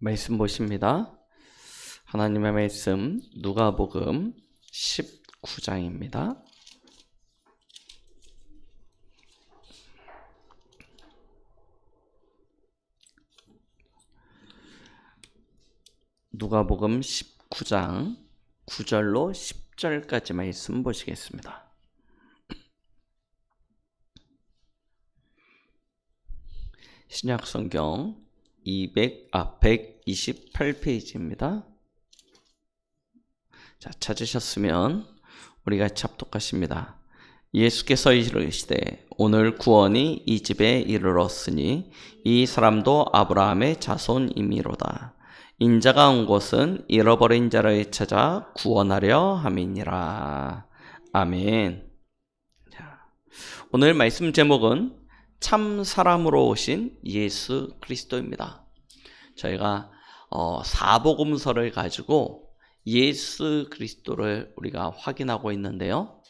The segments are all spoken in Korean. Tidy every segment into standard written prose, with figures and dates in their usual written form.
말씀 보십니다. 하나님의 말씀 누가복음 19장입니다. 누가복음 19장 9절로 10절까지 말씀 보시겠습니다. 신약성경 128페이지입니다. 자, 찾으셨으면 우리 같이 합독하십니다. 예수께서 이르시되 오늘 구원이 이 집에 이르렀으니 이 사람도 아브라함의 자손이미로다. 인자가 온 곳은 잃어버린 자를 찾아 구원하려 함이니라. 아멘. 자, 오늘 말씀 제목은 참 사람으로 오신 예수 그리스도입니다. 저희가 사복음서를 가지고 예수 그리스도를 우리가 확인하고 있는데요.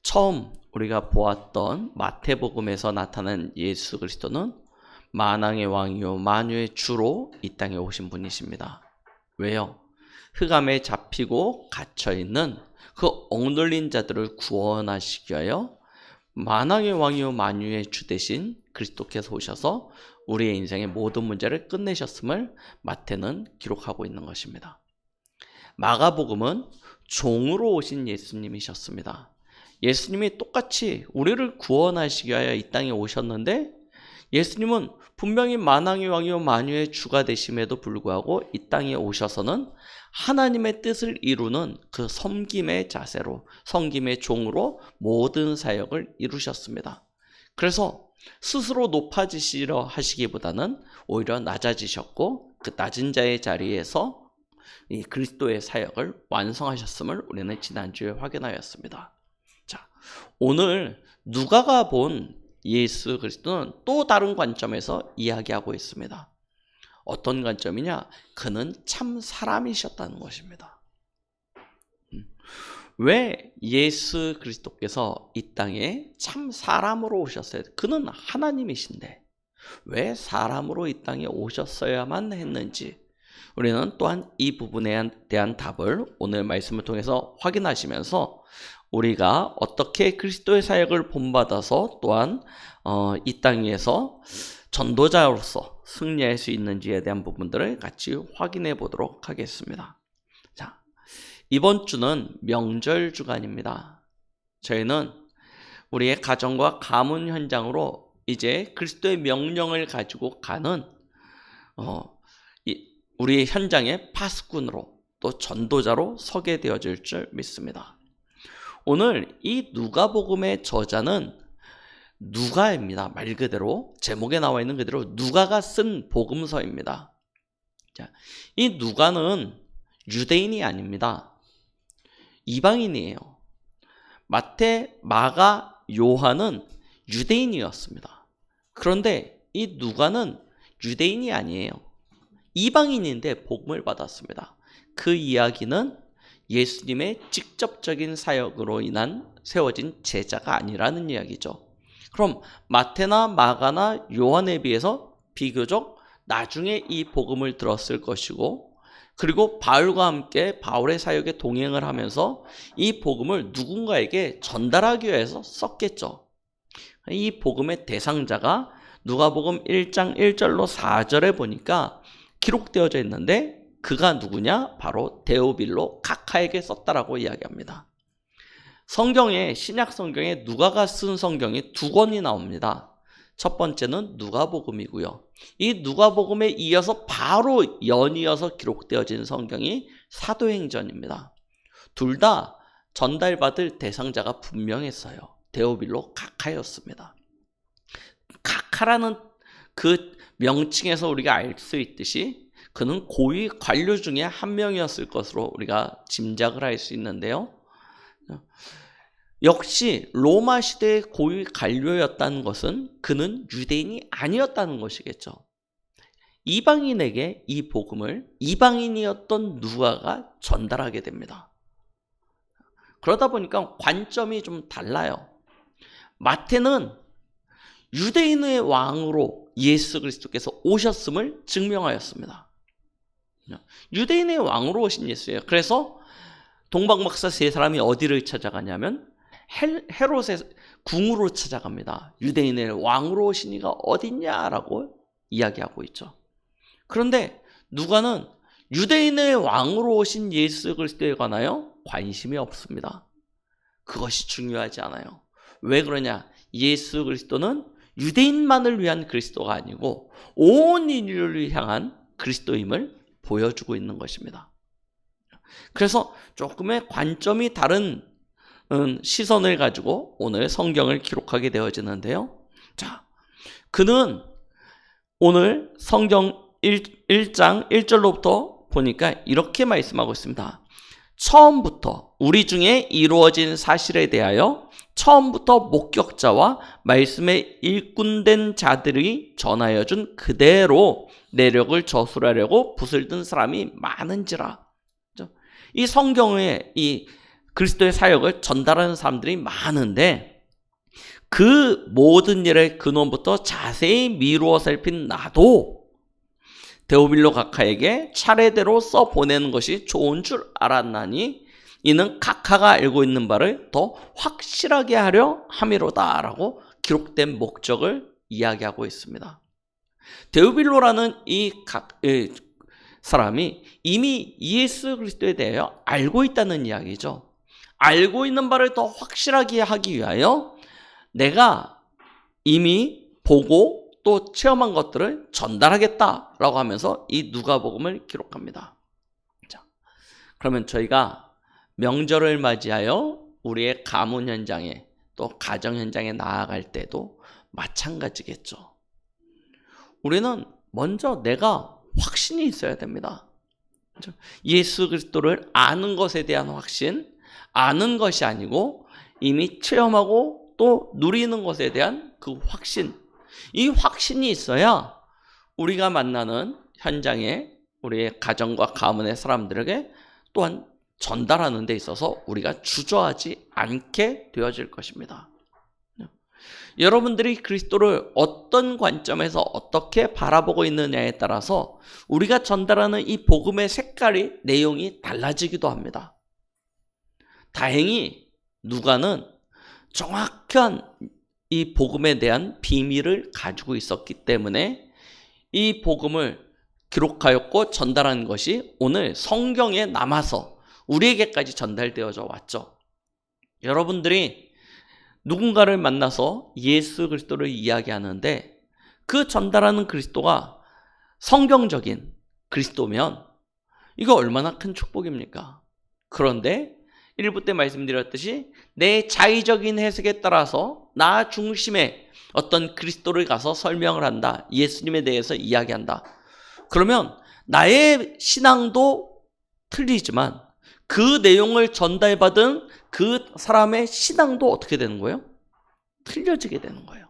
처음 우리가 보았던 마태복음에서 나타난 예수 그리스도는 만왕의 왕이요 만유의 주로 이 땅에 오신 분이십니다. 왜요? 흑암에 잡히고 갇혀있는 그 억눌린 자들을 구원하시기 위하여 만왕의 왕이요 만유의 주 대신 그리스도께서 오셔서 우리의 인생의 모든 문제를 끝내셨음을 마태는 기록하고 있는 것입니다. 마가복음은 종으로 오신 예수님이셨습니다. 예수님이 똑같이 우리를 구원하시기 위하여 이 땅에 오셨는데 예수님은 분명히 만왕의 왕이요 만유의 주가 되심에도 불구하고 이 땅에 오셔서는 하나님의 뜻을 이루는 그 섬김의 자세로, 섬김의 종으로 모든 사역을 이루셨습니다. 그래서 스스로 높아지시려 하시기보다는 오히려 낮아지셨고 그 낮은 자의 자리에서 이 그리스도의 사역을 완성하셨음을 우리는 지난주에 확인하였습니다. 자, 오늘 누가가 본 예수 그리스도는 또 다른 관점에서 이야기하고 있습니다. 어떤 관점이냐? 그는 참 사람이셨다는 것입니다. 왜 예수 그리스도께서 이 땅에 참 사람으로 오셨어요? 그는 하나님이신데 왜 사람으로 이 땅에 오셨어야만 했는지 우리는 또한 이 부분에 대한 답을 오늘 말씀을 통해서 확인하시면서 우리가 어떻게 그리스도의 사역을 본받아서 또한 이 땅 위에서 전도자로서 승리할 수 있는지에 대한 부분들을 같이 확인해 보도록 하겠습니다. 자, 이번 주는 명절 주간입니다. 저희는 우리의 가정과 가문 현장으로 이제 그리스도의 명령을 가지고 가는 우리의 현장의 파수꾼으로 또 전도자로 서게 되어질 줄 믿습니다. 오늘 이 누가복음의 저자는 누가입니다. 말 그대로 제목에 나와 있는 그대로 누가가 쓴 복음서입니다. 자, 이 누가는 유대인이 아닙니다. 이방인이에요. 마태, 마가, 요한은 유대인이었습니다. 그런데 이 누가는 유대인이 아니에요. 이방인인데 복음을 받았습니다. 그 이야기는 예수님의 직접적인 사역으로 인한 세워진 제자가 아니라는 이야기죠. 그럼 마태나 마가나 요한에 비해서 비교적 나중에 이 복음을 들었을 것이고 그리고 바울과 함께 바울의 사역에 동행을 하면서 이 복음을 누군가에게 전달하기 위해서 썼겠죠. 이 복음의 대상자가 누가복음 1장 1절로 4절에 보니까 기록되어져 있는데 그가 누구냐? 바로 데오빌로 카카에게 썼다라고 이야기합니다. 성경에 신약 성경에 누가가 쓴 성경이 두 권이 나옵니다. 첫 번째는 누가복음이고요. 이 누가복음에 이어서 바로 연이어서 기록되어진 성경이 사도행전입니다. 둘 다 전달받을 대상자가 분명했어요. 데오빌로 카카였습니다. 카카라는 그 명칭에서 우리가 알 수 있듯이 그는 고위 관료 중에 한 명이었을 것으로 우리가 짐작을 할 수 있는데요. 역시 로마 시대의 고위 관료였다는 것은 그는 유대인이 아니었다는 것이겠죠. 이방인에게 이 복음을 이방인이었던 누가가 전달하게 됩니다. 그러다 보니까 관점이 좀 달라요. 마태는 유대인의 왕으로 예수 그리스도께서 오셨음을 증명하였습니다. 유대인의 왕으로 오신 예수예요. 그래서 동방박사 세 사람이 어디를 찾아가냐면 헤롯의 궁으로 찾아갑니다. 유대인의 왕으로 오신 이가 어딨냐라고 이야기하고 있죠. 그런데 누가는 유대인의 왕으로 오신 예수 그리스도에 관하여 관심이 없습니다. 그것이 중요하지 않아요. 왜 그러냐? 예수 그리스도는 유대인만을 위한 그리스도가 아니고 온 인류를 향한 그리스도임을 보여주고 있는 것입니다. 그래서 조금의 관점이 다른 시선을 가지고 오늘 성경을 기록하게 되어지는데요. 자, 그는 오늘 성경 1장 1절로부터 보니까 이렇게 말씀하고 있습니다. 처음부터 우리 중에 이루어진 사실에 대하여 처음부터 목격자와 말씀에 일꾼된 자들이 전하여 준 그대로 내력을 저술하려고 붓을 든 사람이 많은지라. 이 성경에 이 그리스도의 사역을 전달하는 사람들이 많은데 그 모든 일의 근원부터 자세히 미루어 살핀 나도 데오빌로 각하에게 차례대로 써보내는 것이 좋은 줄 알았나니 이는 각하가 알고 있는 바를 더 확실하게 하려 함이로다 라고 기록된 목적을 이야기하고 있습니다. 데오빌로라는 이 사람이 이미 예수 그리스도에 대하여 알고 있다는 이야기죠. 알고 있는 바를 더 확실하게 하기 위하여 내가 이미 보고 또 체험한 것들을 전달하겠다라고 하면서 이 누가복음을 기록합니다. 자, 그러면 저희가 명절을 맞이하여 우리의 가문 현장에 또 가정 현장에 나아갈 때도 마찬가지겠죠. 우리는 먼저 내가 확신이 있어야 됩니다. 예수 그리스도를 아는 것에 대한 확신, 아는 것이 아니고 이미 체험하고 또 누리는 것에 대한 그 확신, 이 확신이 있어야 우리가 만나는 현장에 우리의 가정과 가문의 사람들에게 또한 전달하는 데 있어서 우리가 주저하지 않게 되어질 것입니다. 여러분들이 그리스도를 어떤 관점에서 어떻게 바라보고 있느냐에 따라서 우리가 전달하는 이 복음의 색깔이, 내용이 달라지기도 합니다. 다행히 누가는 정확한 이 복음에 대한 비밀을 가지고 있었기 때문에 이 복음을 기록하였고 전달한 것이 오늘 성경에 남아서 우리에게까지 전달되어져 왔죠. 여러분들이 누군가를 만나서 예수 그리스도를 이야기하는데 그 전달하는 그리스도가 성경적인 그리스도면 이거 얼마나 큰 축복입니까? 그런데 1부 때 말씀드렸듯이 내 자의적인 해석에 따라서 나 중심의 어떤 그리스도를 가서 설명을 한다. 예수님에 대해서 이야기한다. 그러면 나의 신앙도 틀리지만 그 내용을 전달받은 그 사람의 신앙도 어떻게 되는 거예요? 틀려지게 되는 거예요.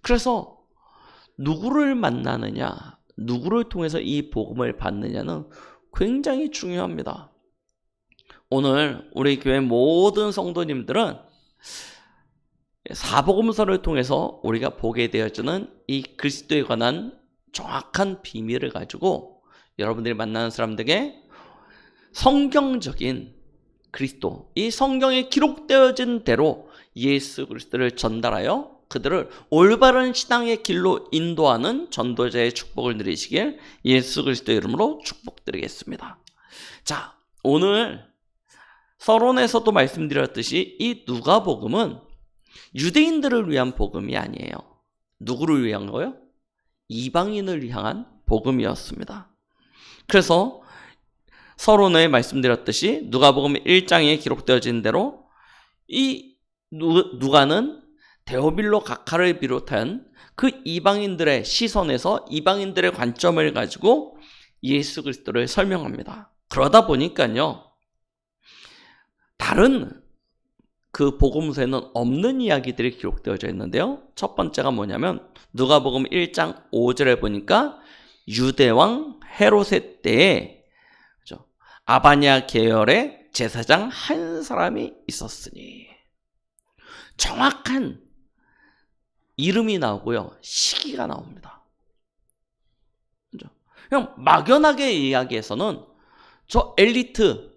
그래서 누구를 만나느냐, 누구를 통해서 이 복음을 받느냐는 굉장히 중요합니다. 오늘 우리 교회 모든 성도님들은 사복음서를 통해서 우리가 보게 되어지는 이 그리스도에 관한 정확한 비밀을 가지고 여러분들이 만나는 사람들에게 성경적인 그리스도, 이 성경에 기록되어진 대로 예수 그리스도를 전달하여 그들을 올바른 신앙의 길로 인도하는 전도자의 축복을 누리시길 예수 그리스도의 이름으로 축복드리겠습니다. 자, 오늘 서론에서도 말씀드렸듯이 이 누가복음은 유대인들을 위한 복음이 아니에요. 누구를 위한 거예요? 이방인을 향한 복음이었습니다. 그래서 서론에 말씀드렸듯이 누가복음 1장에 기록되어진 대로 이 누가는 데오빌로 각하를 비롯한 그 이방인들의 시선에서 이방인들의 관점을 가지고 예수 그리스도를 설명합니다. 그러다 보니까요, 다른 그 복음서에는 없는 이야기들이 기록되어져 있는데요. 첫 번째가 뭐냐면 누가복음 1장 5절에 보니까 유대왕 헤롯의 때에 아바냐 계열의 제사장 한 사람이 있었으니, 정확한 이름이 나오고요, 시기가 나옵니다. 그냥 막연하게 이야기해서는 저 엘리트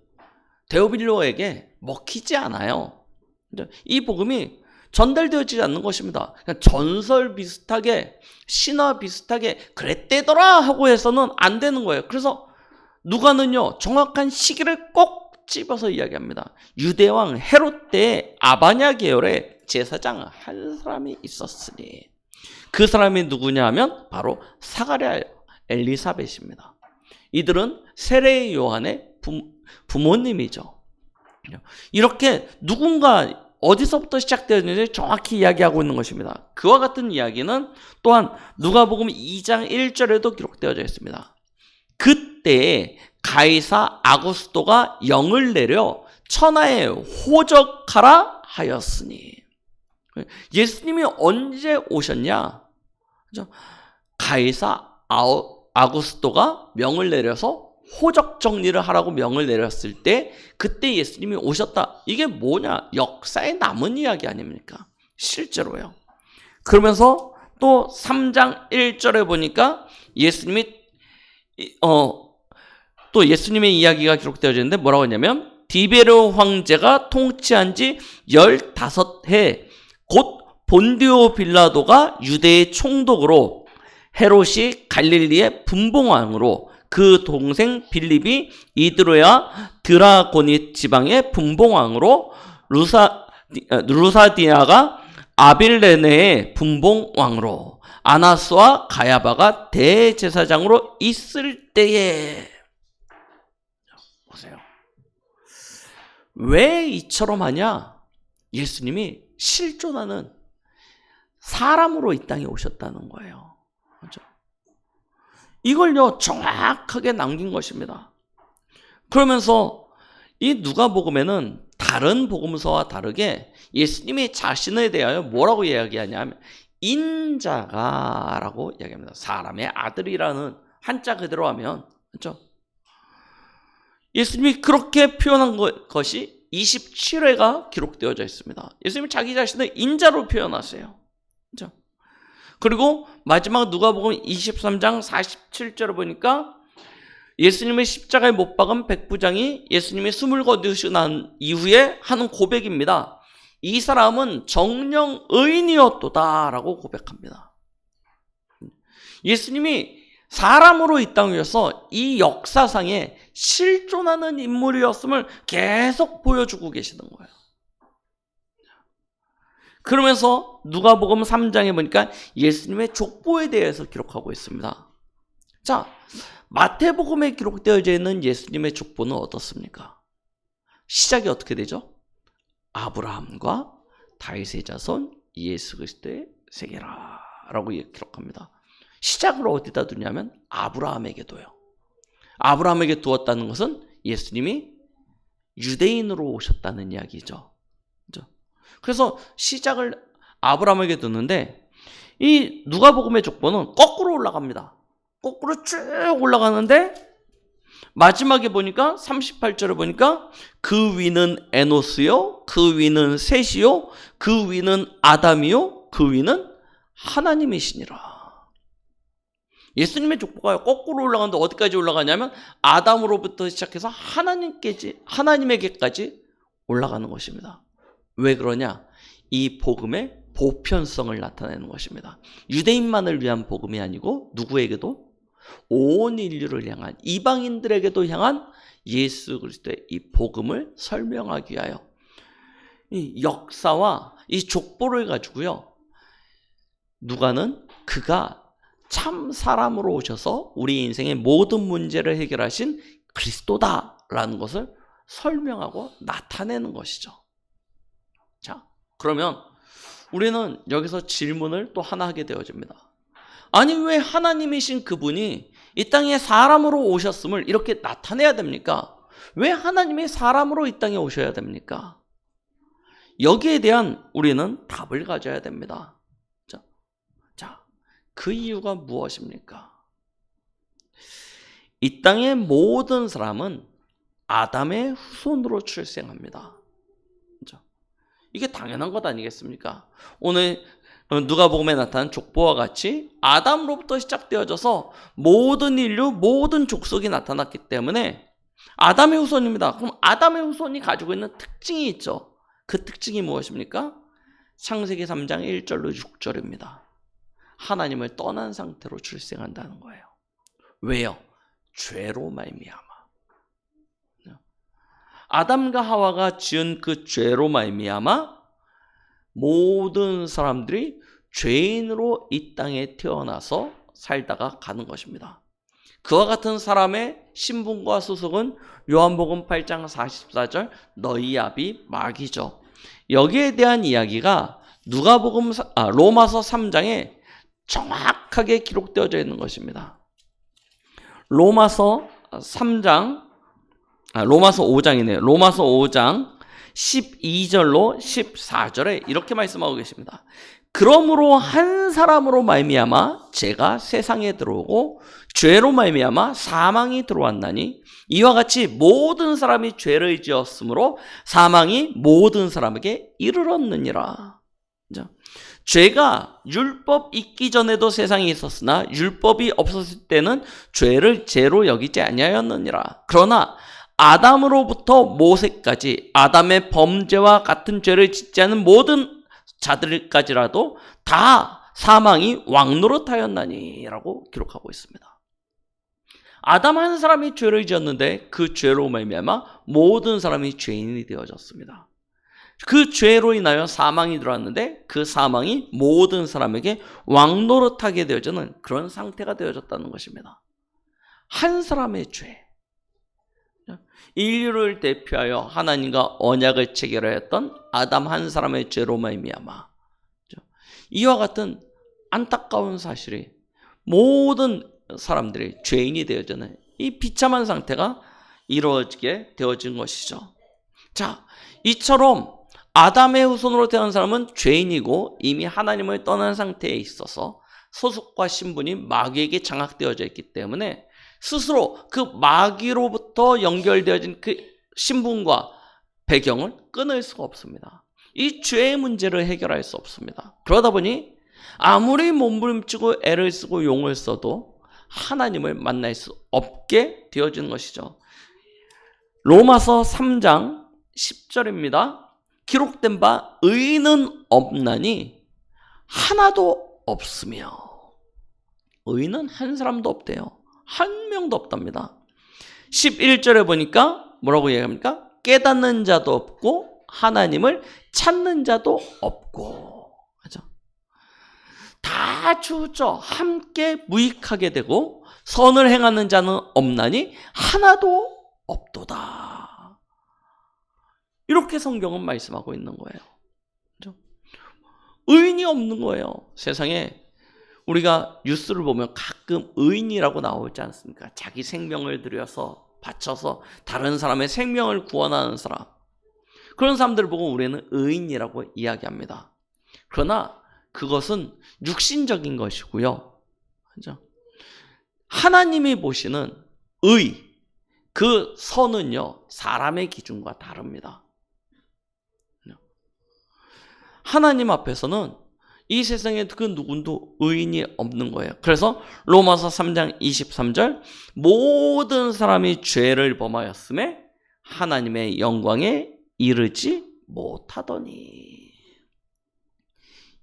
데오빌로에게 먹히지 않아요. 이 복음이 전달되어지지 않는 것입니다. 그냥 전설 비슷하게, 신화 비슷하게 그랬대더라 하고 해서는 안 되는 거예요. 그래서 누가는요, 정확한 시기를 꼭 집어서 이야기합니다. 유대왕 헤롯 때에 아바냐 계열의 제사장 한 사람이 있었으니, 그 사람이 누구냐 하면 바로 사가랴, 엘리사벳입니다. 이들은 세례 요한의 부모님이죠. 이렇게 누군가 어디서부터 시작되었는지 정확히 이야기하고 있는 것입니다. 그와 같은 이야기는 또한 누가복음 2장 1절에도 기록되어져 있습니다. 그때 가이사 아구스토가 영을 내려 천하에 호적하라 하였으니, 예수님이 언제 오셨냐? 가이사 아구스토가 명을 내려서 호적 정리를 하라고 명을 내렸을 때 그때 예수님이 오셨다. 이게 뭐냐? 역사에 남은 이야기 아닙니까? 실제로요. 그러면서 또 3장 1절에 보니까 예수님이 또 예수님의 이야기가 기록되어져 있는데 뭐라고 했냐면, 디베르 황제가 통치한 지 15해 곧 본디오 빌라도가 유대의 총독으로, 헤롯이 갈릴리의 분봉왕으로, 그 동생 빌립이 이드로야 드라고니 지방의 분봉왕으로, 루사디아가 아빌레네의 분봉왕으로, 아나스와 가야바가 대제사장으로 있을 때에. 보세요. 왜 이처럼 하냐? 예수님이 실존하는 사람으로 이 땅에 오셨다는 거예요. 그렇죠? 이걸요, 정확하게 남긴 것입니다. 그러면서 이 누가복음에는 다른 복음서와 다르게 예수님이 자신에 대하여 뭐라고 이야기하냐면 인자가라고 이야기합니다. 사람의 아들이라는 한자 그대로 하면, 그렇죠? 예수님이 그렇게 표현한 것이 27회가 기록되어져 있습니다. 예수님이 자기 자신을 인자로 표현하세요. 그렇죠? 그리고 마지막 누가복음 23장 47절을 보니까 예수님의 십자가에 못 박은 백부장이 예수님이 숨을 거두시고 난 이후에 하는 고백입니다. 이 사람은 정령 의인이었도다라고 고백합니다. 예수님이 사람으로 이 땅에서 이 역사상에 실존하는 인물이었음을 계속 보여주고 계시는 거예요. 그러면서 누가복음 3장에 보니까 예수님의 족보에 대해서 기록하고 있습니다. 자, 마태복음에 기록되어져 있는 예수님의 족보는 어떻습니까? 시작이 어떻게 되죠? 아브라함과 다윗의 자손 예수 그리스도의 세계라 라고 기록합니다. 시작을 어디다 두냐면 아브라함에게 둬요. 아브라함에게 두었다는 것은 예수님이 유대인으로 오셨다는 이야기죠. 그래서 시작을 아브라함에게 두는데, 이 누가복음의 족보는 거꾸로 올라갑니다. 거꾸로 쭉 올라가는데 마지막에 보니까 38절에 보니까 그 위는 에노스요, 그 위는 셋이요, 그 위는 아담이요, 그 위는 하나님이시니라. 예수님의 족보가 거꾸로 올라가는데 어디까지 올라가냐면 아담으로부터 시작해서 하나님에게까지 올라가는 것입니다. 왜 그러냐? 이 복음의 보편성을 나타내는 것입니다. 유대인만을 위한 복음이 아니고 누구에게도, 온 인류를 향한, 이방인들에게도 향한 예수 그리스도의 이 복음을 설명하기 위하여 이 역사와 이 족보를 가지고요, 누가는 그가 참 사람으로 오셔서 우리 인생의 모든 문제를 해결하신 그리스도다라는 것을 설명하고 나타내는 것이죠. 자, 그러면 우리는 여기서 질문을 또 하나 하게 되어집니다. 아니, 왜 하나님이신 그분이 이 땅에 사람으로 오셨음을 이렇게 나타내야 됩니까? 왜 하나님이 사람으로 이 땅에 오셔야 됩니까? 여기에 대한 우리는 답을 가져야 됩니다. 자, 그 이유가 무엇입니까? 이 땅의 모든 사람은 아담의 후손으로 출생합니다. 이게 당연한 것 아니겠습니까? 오늘 누가복음에 나타난 족보와 같이 아담으로부터 시작되어져서 모든 인류, 모든 족속이 나타났기 때문에 아담의 후손입니다. 그럼 아담의 후손이 가지고 있는 특징이 있죠. 그 특징이 무엇입니까? 창세기 3장 1절로 6절입니다. 하나님을 떠난 상태로 출생한다는 거예요. 왜요? 죄로 말미암아. 아담과 하와가 지은 그 죄로 말미암아 모든 사람들이 죄인으로 이 땅에 태어나서 살다가 가는 것입니다. 그와 같은 사람의 신분과 소속은 요한복음 8장 44절 너희 아비 마귀죠. 여기에 대한 이야기가 로마서 3장에 정확하게 기록되어져 있는 것입니다. 로마서 5장이네요. 로마서 5장 12절로 14절에 이렇게 말씀하고 계십니다. 그러므로 한 사람으로 말미암아 죄가 세상에 들어오고 죄로 말미암아 사망이 들어왔나니 이와 같이 모든 사람이 죄를 지었으므로 사망이 모든 사람에게 이르렀느니라. 죄가 율법 있기 전에도 세상에 있었으나 율법이 없었을 때는 죄를 죄로 여기지 아니하였느니라. 그러나 아담으로부터 모세까지 아담의 범죄와 같은 죄를 짓지 않은 모든 자들까지라도 다 사망이 왕노릇하였나니 라고 기록하고 있습니다. 아담 한 사람이 죄를 지었는데 그 죄로 말미암아 모든 사람이 죄인이 되어졌습니다. 그 죄로 인하여 사망이 들어왔는데 그 사망이 모든 사람에게 왕노릇하게 되어지는 그런 상태가 되어졌다는 것입니다. 한 사람의 죄, 인류를 대표하여 하나님과 언약을 체결하였던 아담 한 사람의 죄로 말미암아 이와 같은 안타까운 사실이 모든 사람들이 죄인이 되어지는 이 비참한 상태가 이루어지게 되어진 것이죠. 자, 이처럼 아담의 후손으로 태어난 사람은 죄인이고 이미 하나님을 떠난 상태에 있어서 소속과 신분이 마귀에게 장악되어져 있기 때문에 스스로 그 마귀로부터 연결되어진 그 신분과 배경을 끊을 수가 없습니다. 이 죄의 문제를 해결할 수 없습니다. 그러다 보니 아무리 몸부림치고 애를 쓰고 용을 써도 하나님을 만날 수 없게 되어지는 것이죠. 로마서 3장 10절입니다. 기록된 바 의인은 없나니 하나도 없으며 의인은 한 사람도 없대요. 한 명도 없답니다. 11절에 보니까 뭐라고 얘기합니까? 깨닫는 자도 없고 하나님을 찾는 자도 없고. 그죠? 다 주죠. 함께 무익하게 되고 선을 행하는 자는 없나니 하나도 없도다. 이렇게 성경은 말씀하고 있는 거예요. 그죠? 의인이 없는 거예요. 세상에 우리가 뉴스를 보면 가끔 의인이라고 나오지 않습니까? 자기 생명을 들여서 바쳐서 다른 사람의 생명을 구원하는 사람. 그런 사람들을 보고 우리는 의인이라고 이야기합니다. 그러나 그것은 육신적인 것이고요. 그죠? 하나님이 보시는 의, 그 선은요, 사람의 기준과 다릅니다. 하나님 앞에서는 이 세상에 그 누구도 의인이 없는 거예요. 그래서 로마서 3장 23절 모든 사람이 죄를 범하였음에 하나님의 영광에 이르지 못하더니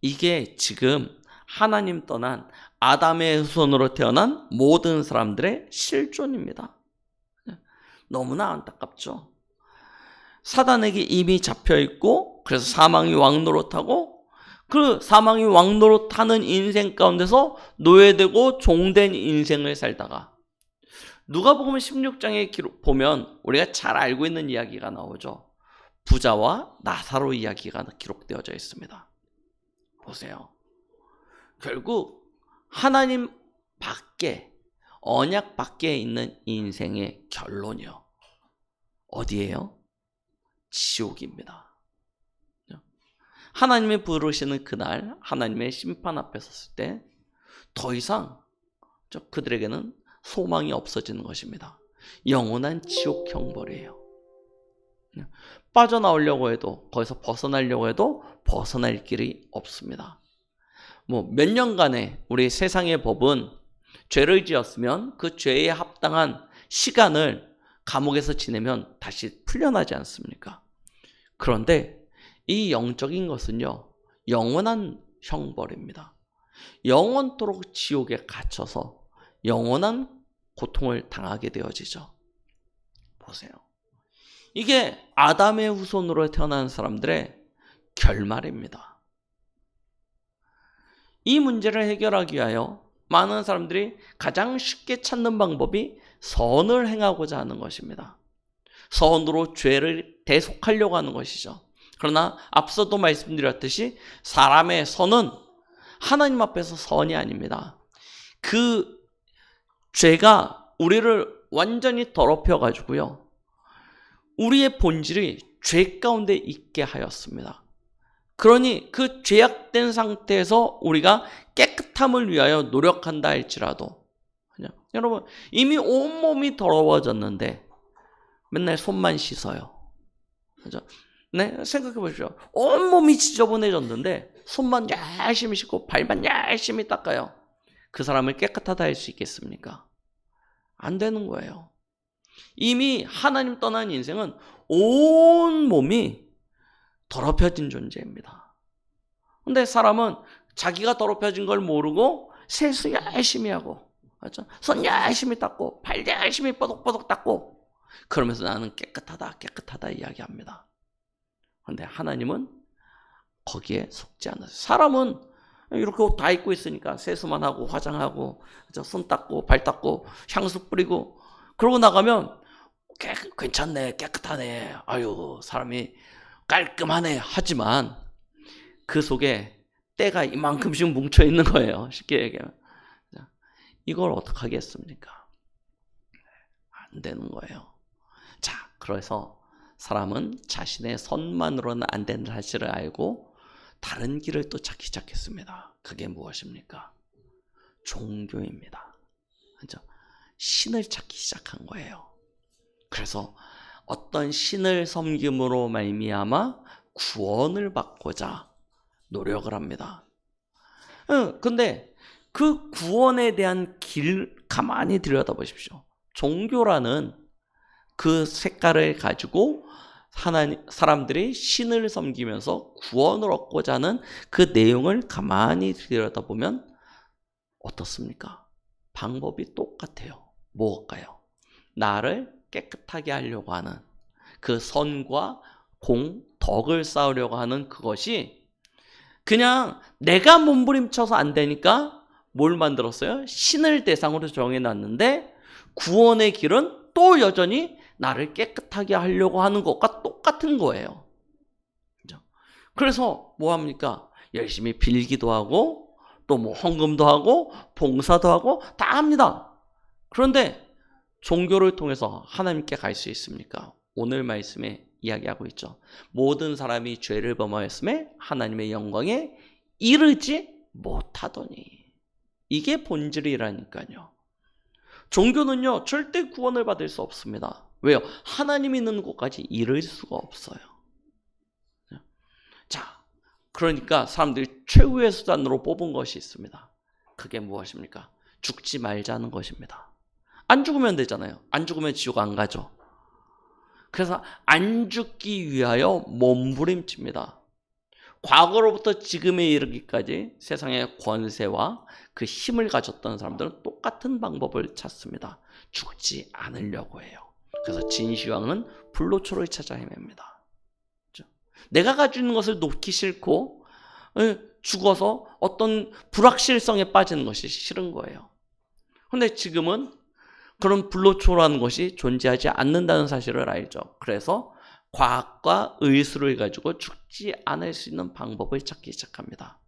이게 지금 하나님 떠난 아담의 후손으로 태어난 모든 사람들의 실존입니다. 너무나 안타깝죠. 사단에게 이미 잡혀있고 그래서 사망이 왕노릇하고 그 사망이 왕노릇하는 인생 가운데서 노예되고 종된 인생을 살다가 누가복음 16장에 보면 우리가 잘 알고 있는 이야기가 나오죠. 부자와 나사로 이야기가 기록되어져 있습니다. 보세요. 결국 하나님 밖에 언약 밖에 있는 인생의 결론이요. 어디예요? 지옥입니다. 하나님이 부르시는 그날 하나님의 심판 앞에 섰을 때 더 이상 그들에게는 소망이 없어지는 것입니다. 영원한 지옥 형벌이에요. 빠져나오려고 해도 거기서 벗어나려고 해도 벗어날 길이 없습니다. 뭐 몇 년간의 우리 세상의 법은 죄를 지었으면 그 죄에 합당한 시간을 감옥에서 지내면 다시 풀려나지 않습니까? 그런데 이 영적인 것은요, 영원한 형벌입니다. 영원토록 지옥에 갇혀서 영원한 고통을 당하게 되어지죠. 보세요. 이게 아담의 후손으로 태어난 사람들의 결말입니다. 이 문제를 해결하기 위하여 많은 사람들이 가장 쉽게 찾는 방법이 선을 행하고자 하는 것입니다. 선으로 죄를 대속하려고 하는 것이죠. 그러나 앞서도 말씀드렸듯이 사람의 선은 하나님 앞에서 선이 아닙니다. 그 죄가 우리를 완전히 더럽혀 가지고요, 우리의 본질이 죄 가운데 있게 하였습니다. 그러니 그 죄악된 상태에서 우리가 깨끗함을 위하여 노력한다 할지라도, 여러분 이미 온몸이 더러워졌는데 맨날 손만 씻어요. 그죠? 네, 생각해 보십시오. 온몸이 지저분해졌는데 손만 열심히 씻고 발만 열심히 닦아요. 그 사람을 깨끗하다 할 수 있겠습니까? 안 되는 거예요. 이미 하나님 떠난 인생은 온 몸이 더럽혀진 존재입니다. 근데 사람은 자기가 더럽혀진 걸 모르고 세수 열심히 하고, 맞죠? 손 열심히 닦고 발 열심히 뽀독뽀독 닦고 그러면서 나는 깨끗하다 깨끗하다 이야기합니다. 그런데 하나님은 거기에 속지 않아요. 사람은 이렇게 옷 다 입고 있으니까 세수만 하고 화장하고 손 닦고 발 닦고 향수 뿌리고 그러고 나가면 괜찮네, 깨끗하네, 아유 사람이 깔끔하네 하지만 그 속에 때가 이만큼씩 뭉쳐 있는 거예요. 쉽게 얘기하면. 이걸 어떻게 하겠습니까? 안 되는 거예요. 자, 그래서 사람은 자신의 선만으로는 안 되는 사실을 알고 다른 길을 또 찾기 시작했습니다. 그게 무엇입니까? 종교입니다. 그렇죠? 신을 찾기 시작한 거예요. 그래서 어떤 신을 섬김으로 말미암아 구원을 받고자 노력을 합니다. 근데 그 구원에 대한 길 가만히 들여다보십시오. 종교라는 그 색깔을 가지고 사람들이 신을 섬기면서 구원을 얻고자 하는 그 내용을 가만히 들여다보면 어떻습니까? 방법이 똑같아요. 뭘까요? 나를 깨끗하게 하려고 하는 그 선과 덕을 쌓으려고 하는 그것이 그냥 내가 몸부림쳐서 안 되니까 뭘 만들었어요? 신을 대상으로 정해놨는데 구원의 길은 또 여전히 나를 깨끗하게 하려고 하는 것과 똑같은 거예요. 그래서 뭐 합니까? 열심히 빌기도 하고 또 뭐 헌금도 하고 봉사도 하고 다 합니다. 그런데 종교를 통해서 하나님께 갈 수 있습니까? 오늘 말씀에 이야기하고 있죠. 모든 사람이 죄를 범하였음에 하나님의 영광에 이르지 못하더니. 이게 본질이라니까요. 종교는요, 절대 구원을 받을 수 없습니다. 왜요? 하나님이 있는 곳까지 이를 수가 없어요. 자, 그러니까 사람들이 최후의 수단으로 뽑은 것이 있습니다. 그게 무엇입니까? 죽지 말자는 것입니다. 안 죽으면 되잖아요. 안 죽으면 지옥 안 가죠. 그래서 안 죽기 위하여 몸부림칩니다. 과거로부터 지금에 이르기까지 세상의 권세와 그 힘을 가졌던 사람들은 똑같은 방법을 찾습니다. 죽지 않으려고 해요. 그래서 진시황은 불로초를 찾아 헤맵니다. 내가 가지고 있는 것을 놓기 싫고 죽어서 어떤 불확실성에 빠지는 것이 싫은 거예요. 그런데 지금은 그런 불로초라는 것이 존재하지 않는다는 사실을 알죠. 그래서 과학과 의술을 가지고 죽지 않을 수 있는 방법을 찾기 시작합니다.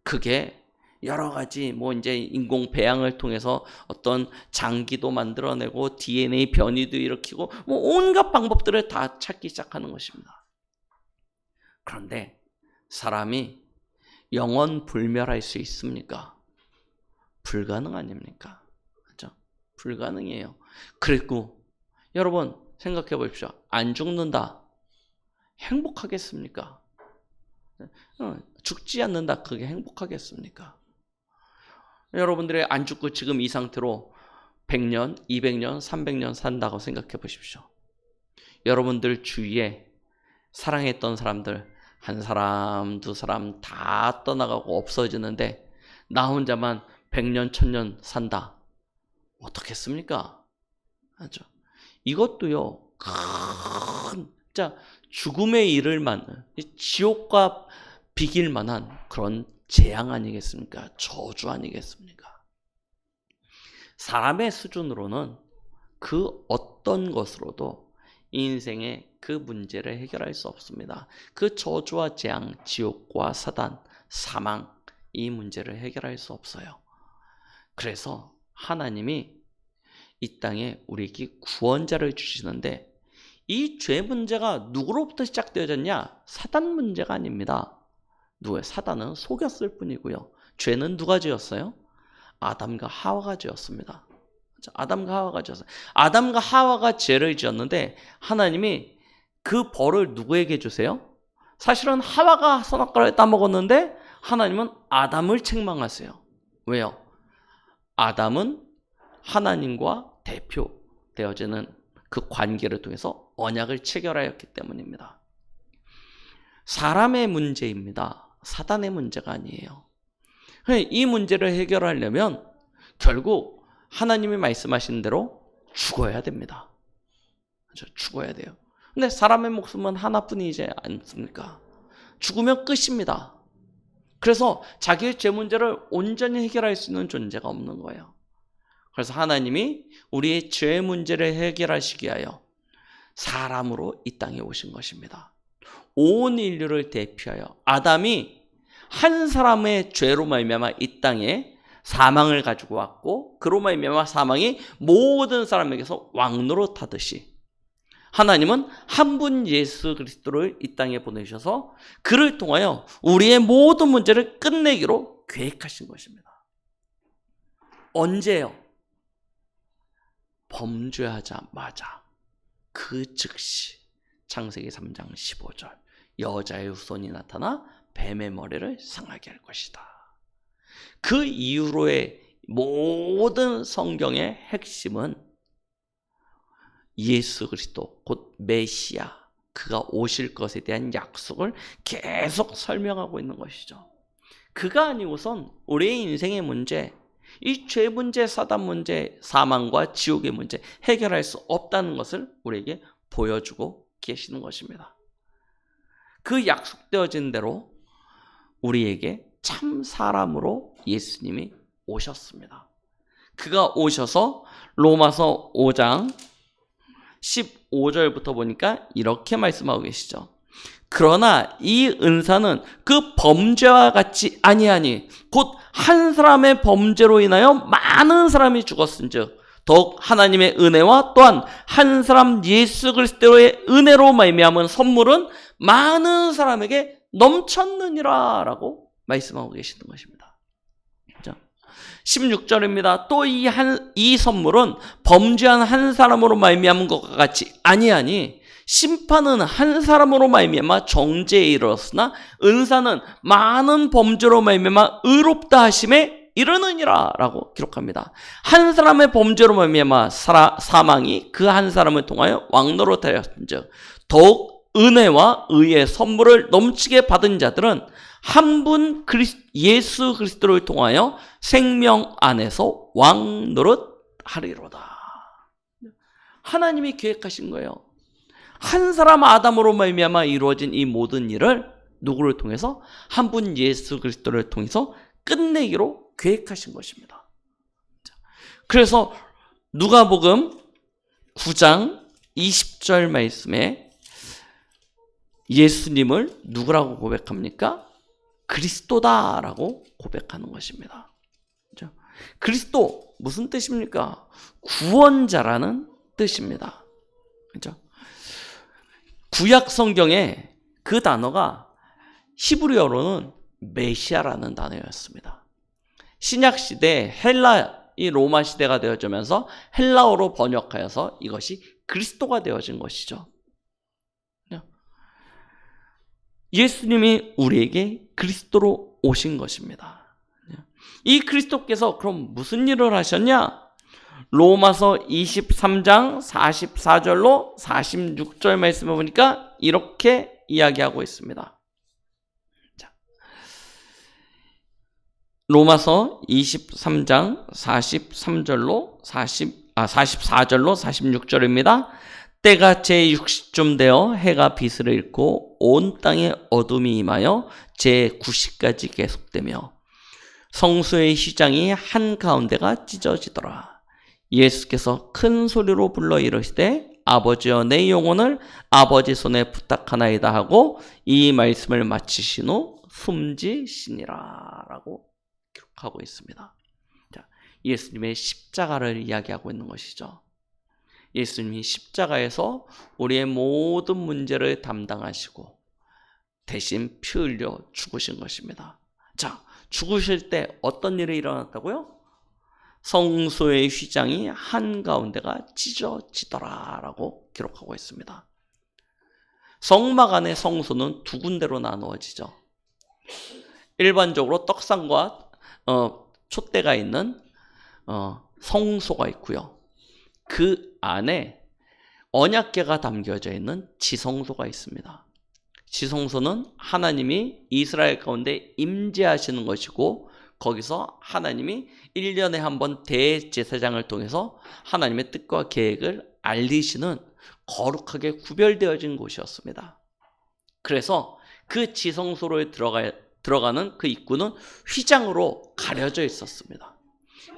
그게 여러 가지 뭐 이제 인공 배양을 통해서 어떤 장기도 만들어내고 DNA 변이도 일으키고 뭐 온갖 방법들을 다 찾기 시작하는 것입니다. 그런데 사람이 영원 불멸할 수 있습니까? 불가능 아닙니까? 그렇죠? 불가능이에요. 그리고 여러분 생각해 보십시오. 안 죽는다. 행복하겠습니까? 죽지 않는다. 그게 행복하겠습니까? 여러분들이 안 죽고 지금 이 상태로 100년, 200년, 300년 산다고 생각해 보십시오. 여러분들 주위에 사랑했던 사람들 한 사람, 두 사람 다 떠나가고 없어지는데 나 혼자만 100년, 1000년 산다. 어떻겠습니까? 맞죠? 이것도요, 진짜 죽음의 이를 만한, 지옥과 비길 만한 그런 재앙 아니겠습니까? 저주 아니겠습니까? 사람의 수준으로는 그 어떤 것으로도 인생의 그 문제를 해결할 수 없습니다. 그 저주와 재앙, 지옥과 사단, 사망, 이 문제를 해결할 수 없어요. 그래서 하나님이 이 땅에 우리에게 구원자를 주시는데 이 죄 문제가 누구로부터 시작되어졌냐? 사단 문제가 아닙니다. 누구예요? 사단은 속였을 뿐이고요. 죄는 누가 지었어요? 아담과 하와가 지었습니다. 아담과 하와가 지었어요. 아담과 하와가 죄를 지었는데 하나님이 그 벌을 누구에게 주세요? 사실은 하와가 선악과를 따먹었는데 하나님은 아담을 책망하세요. 왜요? 아담은 하나님과 대표되어지는 그 관계를 통해서 언약을 체결하였기 때문입니다. 사람의 문제입니다. 사단의 문제가 아니에요. 이 문제를 해결하려면 결국 하나님이 말씀하신 대로 죽어야 됩니다. 죽어야 돼요. 근데 사람의 목숨은 하나뿐이지 않습니까? 죽으면 끝입니다. 그래서 자기의 죄 문제를 온전히 해결할 수 있는 존재가 없는 거예요. 그래서 하나님이 우리의 죄 문제를 해결하시기 위하여 사람으로 이 땅에 오신 것입니다. 온 인류를 대표하여 아담이 한 사람의 죄로 말미암아 이 땅에 사망을 가지고 왔고 그로 말미암아 사망이 모든 사람에게서 왕노릇하듯이 하나님은 한 분 예수 그리스도를 이 땅에 보내셔서 그를 통하여 우리의 모든 문제를 끝내기로 계획하신 것입니다. 언제요? 범죄하자마자 그 즉시 창세기 3장 15절 여자의 후손이 나타나 뱀의 머리를 상하게 할 것이다. 그 이후로의 모든 성경의 핵심은 예수 그리스도 곧 메시아 그가 오실 것에 대한 약속을 계속 설명하고 있는 것이죠. 그가 아니고선 우리의 인생의 문제, 이 죄 문제, 사단 문제, 사망과 지옥의 문제 해결할 수 없다는 것을 우리에게 보여주고 계시는 것입니다. 그 약속되어진 대로 우리에게 참 사람으로 예수님이 오셨습니다. 그가 오셔서 로마서 5장 15절부터 보니까 이렇게 말씀하고 계시죠. 그러나 이 은사는 그 범죄와 같이 아니하니 곧 한 사람의 범죄로 인하여 많은 사람이 죽었은즉 더욱 하나님의 은혜와 또한 한 사람 예수 그리스도의 은혜로 말미암은 선물은 많은 사람에게 넘쳤느니라 라고 말씀하고 계시는 것입니다. 16절입니다. 또 이 선물은 범죄한 한 사람으로 말미암은 것과 같이 아니하니 심판은 한 사람으로 말미암아 정죄에 이르렀으나 은사는 많은 범죄로 말미암아 의롭다 하심에 이르느니라 라고 기록합니다. 한 사람의 범죄로 말미암아 사망이 그 한 사람을 통하여 왕노릇하였은즉 더욱 은혜와 의의 선물을 넘치게 받은 자들은 한 분 예수 그리스도를 통하여 생명 안에서 왕노릇하리로다. 하나님이 계획하신 거예요. 한 사람 아담으로 말미암아 이루어진 이 모든 일을 누구를 통해서? 한 분 예수 그리스도를 통해서 끝내기로 계획하신 것입니다. 그래서 누가복음 9장 20절 말씀에 예수님을 누구라고 고백합니까? 그리스도다라고 고백하는 것입니다. 그렇죠? 그리스도 무슨 뜻입니까? 구원자라는 뜻입니다. 그렇죠? 구약 성경에 그 단어가 히브리어로는 메시아라는 단어였습니다. 신약 시대 이 로마 시대가 되어지면서 헬라어로 번역하여서 이것이 그리스도가 되어진 것이죠. 예수님이 우리에게 그리스도로 오신 것입니다. 이 그리스도께서 그럼 무슨 일을 하셨냐? 로마서 23장 44절로 46절 말씀을 보니까 이렇게 이야기하고 있습니다. 로마서 23장 43절로 44절로 46절입니다. 때가 제60쯤 되어 해가 빛을 잃고 온 땅에 어둠이 임하여 제90까지 계속되며 성소의 휘장이 한가운데가 찢어지더라. 예수께서 큰 소리로 불러 이르시되 아버지여 내 영혼을 아버지 손에 부탁하나이다 하고 이 말씀을 마치신 후 숨지시니라 라고 기록하고 있습니다. 자, 예수님의 십자가를 이야기하고 있는 것이죠. 예수님이 십자가에서 우리의 모든 문제를 담당하시고 대신 피 흘려 죽으신 것입니다. 자, 죽으실 때 어떤 일이 일어났다고요? 성소의 휘장이 한가운데가 찢어지더라 라고 기록하고 있습니다. 성막 안의 성소는 두 군데로 나누어지죠. 일반적으로 떡상과 촛대가 있는 성소가 있고요. 그 안에 언약궤가 담겨져 있는 지성소가 있습니다. 지성소는 하나님이 이스라엘 가운데 임재하시는 것이고 거기서 하나님이 1년에 한 번 대제사장을 통해서 하나님의 뜻과 계획을 알리시는 거룩하게 구별되어진 곳이었습니다. 그래서 그 지성소로 들어가는 그 입구는 휘장으로 가려져 있었습니다.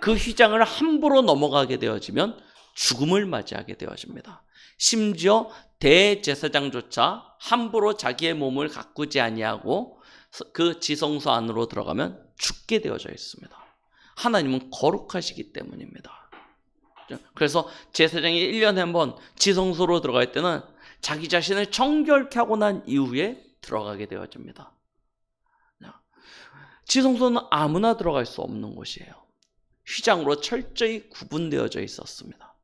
그 휘장을 함부로 넘어가게 되어지면 죽음을 맞이하게 되어집니다. 심지어 대제사장조차 함부로 자기의 몸을 가꾸지 아니하고 그 지성소 안으로 들어가면 죽게 되어져 있습니다. 하나님은 거룩하시기 때문입니다. 그래서 제사장이 1년에 한 번 지성소로 들어갈 때는 자기 자신을 정결케 하고 난 이후에 들어가게 되어집니다. 지성소는 아무나 들어갈 수 없는 곳이에요. 휘장으로 철저히 구분되어져 있었습니다.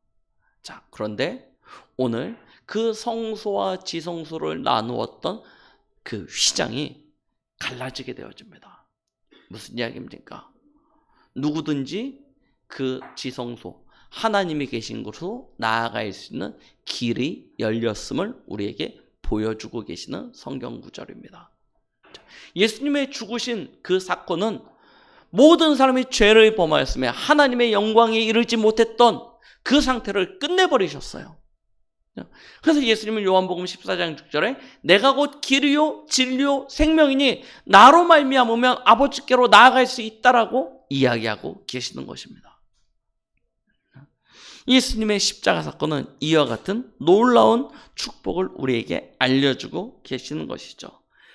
자, 그런데 오늘 그 성소와 지성소를 나누었던 그 휘장이 갈라지게 되어집니다. 무슨 이야기입니까? 누구든지 그 지성소, 하나님이 계신 곳으로 나아갈 수 있는 길이 열렸음을 우리에게 보여주고 계시는 성경 구절입니다. 예수님의 죽으신 그 사건은 모든 사람이 죄를 범하였으며 하나님의 영광에 이르지 못했던 그 상태를 끝내버리셨어요. 그래서 예수님은 요한복음 14장 6절에 내가 곧 길이요 진리요 생명이니 나로 말미암으면 아버지께로 나아갈 수 있다라고 이야기하고 계시는 것입니다. 예수님의 십자가 사건은 이와 같은 놀라운 축복을 우리에게 알려주고 계시는 것이죠.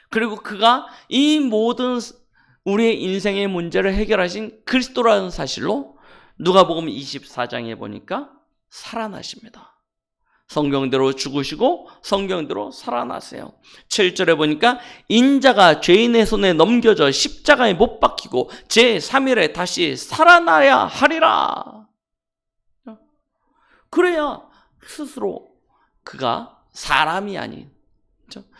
그리고 그가 이 모든 우리의 인생의 문제를 해결하신 그리스도라는 사실로 누가복음 24장에 보니까 살아나십니다. 성경대로 죽으시고 성경대로 살아나세요. 7절에 보니까 인자가 죄인의 손에 넘겨져 십자가에 못 박히고 제3일에 다시 살아나야 하리라. 그래야 스스로 그가 사람이 아닌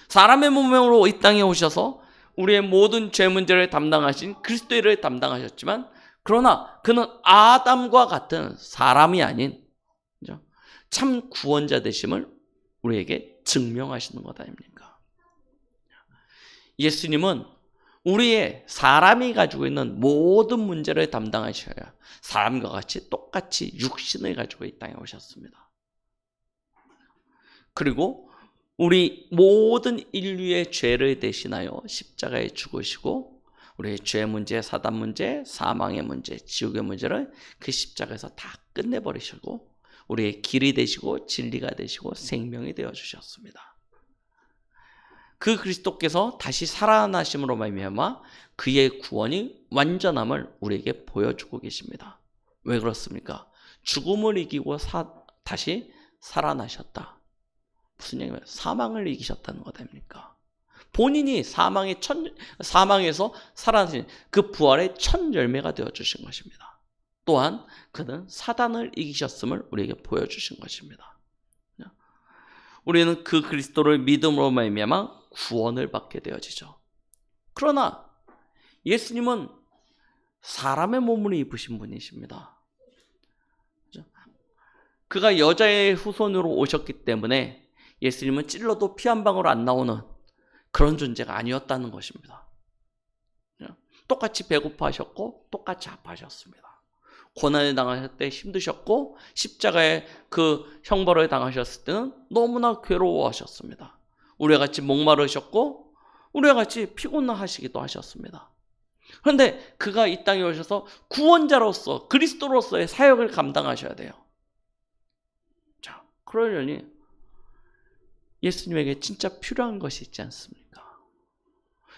사람의 몸으로 이 땅에 오셔서 우리의 모든 죄 문제를 담당하신 그리스도의 일을 담당하셨지만 그러나 그는 아담과 같은 사람이 아닌 참 구원자 되심을 우리에게 증명하시는 것 아닙니까? 예수님은 우리의 사람이 가지고 있는 모든 문제를 담당하셔야 사람과 같이 똑같이 육신을 가지고 이 땅에 오셨습니다. 그리고 우리 모든 인류의 죄를 대신하여 십자가에 죽으시고 우리의 죄 문제, 사단 문제, 사망의 문제, 지옥의 문제를 그 십자가에서 다 끝내버리시고 우리의 길이 되시고 진리가 되시고 생명이 되어주셨습니다. 그 그리스도께서 다시 살아나심으로 말미암아 그의 구원이 완전함을 우리에게 보여주고 계십니다. 왜 그렇습니까? 죽음을 이기고 다시 살아나셨다. 무슨 얘기예요? 사망을 이기셨다는 것 아닙니까? 본인이 사망에서 살아나신 그 부활의 첫 열매가 되어주신 것입니다. 또한 그는 사단을 이기셨음을 우리에게 보여주신 것입니다. 우리는 그 그리스도를 믿음으로 말미암아 구원을 받게 되어지죠. 그러나 예수님은 사람의 몸을 입으신 분이십니다. 그가 여자의 후손으로 오셨기 때문에 예수님은 찔러도 피 한 방울 안 나오는 그런 존재가 아니었다는 것입니다. 똑같이 배고파하셨고 똑같이 아파하셨습니다. 고난을 당하실 때 힘드셨고 십자가의 그 형벌을 당하셨을 때는 너무나 괴로워하셨습니다. 우리와 같이 목마르셨고 우리와 같이 피곤하시기도 하셨습니다. 그런데 그가 이 땅에 오셔서 구원자로서 그리스도로서의 사역을 감당하셔야 돼요. 자, 그러려니 예수님에게 진짜 필요한 것이 있지 않습니까?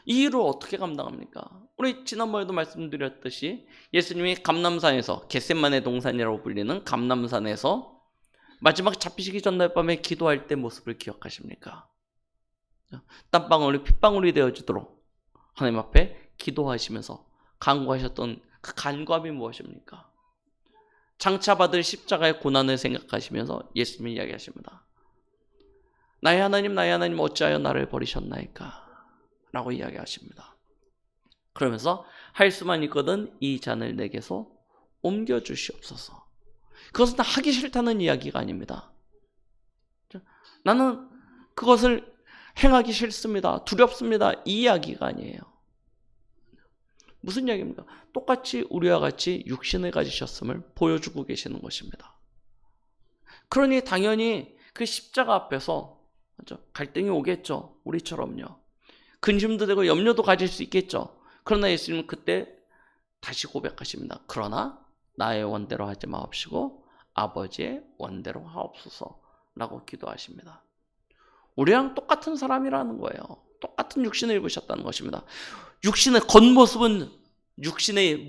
이 일을 어떻게 감당합니까? 우리 지난번에도 말씀드렸듯이 예수님이 감람산에서, 겟세마네 동산이라고 불리는 감람산에서 마지막 잡히시기 전날 밤에 기도할 때 모습을 기억하십니까? 땀방울이 핏방울이 되어지도록 하나님 앞에 기도하시면서 간구하셨던 그 간구함이 무엇입니까? 장차 받을 십자가의 고난을 생각하시면서 예수님이 이야기하십니다. 나의 하나님 어찌하여 나를 버리셨나이까? 라고 이야기하십니다. 그러면서 할 수만 있거든 이 잔을 내게서 옮겨주시옵소서. 그것은 하기 싫다는 이야기가 아닙니다. 나는 그것을 행하기 싫습니다. 두렵습니다. 이 이야기가 아니에요. 무슨 이야기입니까? 똑같이 우리와 같이 육신을 가지셨음을 보여주고 계시는 것입니다. 그러니 당연히 그 십자가 앞에서 갈등이 오겠죠. 우리처럼요. 근심도 되고 염려도 가질 수 있겠죠. 그러나 예수님은 그때 다시 고백하십니다. 그러나 나의 원대로 하지 마옵시고 아버지의 원대로 하옵소서 라고 기도하십니다. 우리랑 똑같은 사람이라는 거예요. 똑같은 육신을 입으셨다는 것입니다. 육신의 겉모습은 육신의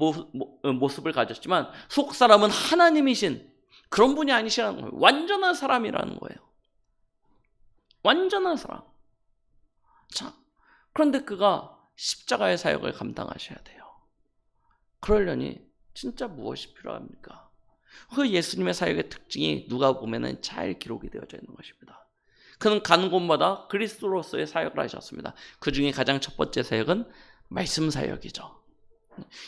모습을 가졌지만 속사람은 하나님이신 그런 분이 아니시라는 거예요. 완전한 사람이라는 거예요. 완전한 사람. 자, 그런데 그가 십자가의 사역을 감당하셔야 돼요. 그러려니 진짜 무엇이 필요합니까? 그 예수님의 사역의 특징이 누가복음에는 잘 기록이 되어져 있는 것입니다. 그는 가는 곳마다 그리스도로서의 사역을 하셨습니다. 그 중에 가장 첫 번째 사역은 말씀 사역이죠.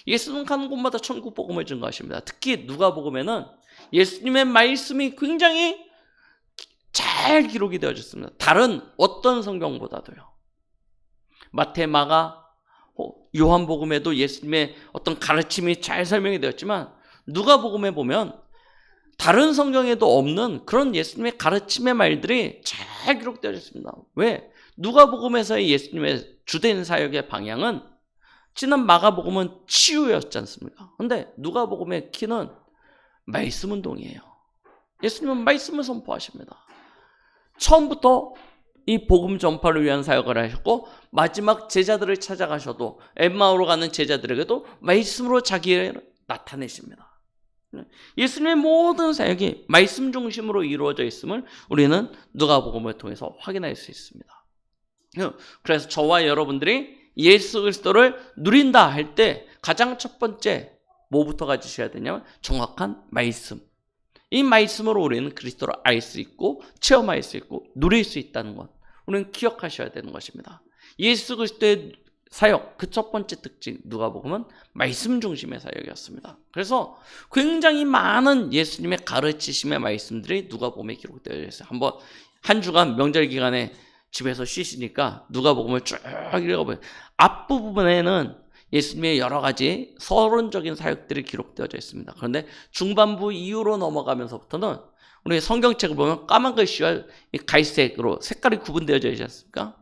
예수는 가는 곳마다 천국 복음을 증거하십니다. 특히 누가복음에는 예수님의 말씀이 굉장히 잘 기록이 되어졌습니다. 다른 어떤 성경보다도요. 마태, 마가, 요한복음에도 예수님의 어떤 가르침이 잘 설명이 되었지만 누가복음에 보면 다른 성경에도 없는 그런 예수님의 가르침의 말들이 잘 기록되어 있습니다. 왜? 누가복음에서의 예수님의 주된 사역의 방향은 지난 마가복음은 치유였지 않습니까? 그런데 누가복음의 키는 말씀 운동이에요. 예수님은 말씀을 선포하십니다. 처음부터 이 복음 전파를 위한 사역을 하셨고 마지막 제자들을 찾아가셔도 엠마오로 가는 제자들에게도 말씀으로 자기를 나타내십니다. 예수님의 모든 사역이 말씀 중심으로 이루어져 있음을 우리는 누가복음을 통해서 확인할 수 있습니다. 그래서 저와 여러분들이 예수 그리스도를 누린다 할 때 가장 첫 번째 뭐부터 가지셔야 되냐면 정확한 말씀. 이 말씀으로 우리는 그리스도를 알 수 있고 체험할 수 있고 누릴 수 있다는 것. 우리는 기억하셔야 되는 것입니다. 예수 그리스도의 사역, 그 첫 번째 특징 누가복음은 말씀 중심의 사역이었습니다. 그래서 굉장히 많은 예수님의 가르치심의 말씀들이 누가복음에 기록되어 있어요. 한번 한 주간 명절 기간에 집에서 쉬시니까 누가복음을 쭉 읽어보세요. 앞부분에는 예수님의 여러 가지 서론적인 사역들이 기록되어져 있습니다. 그런데 중반부 이후로 넘어가면서부터는 우리 성경책을 보면 까만 글씨와 갈색으로 색깔이 구분되어져 있지 않습니까?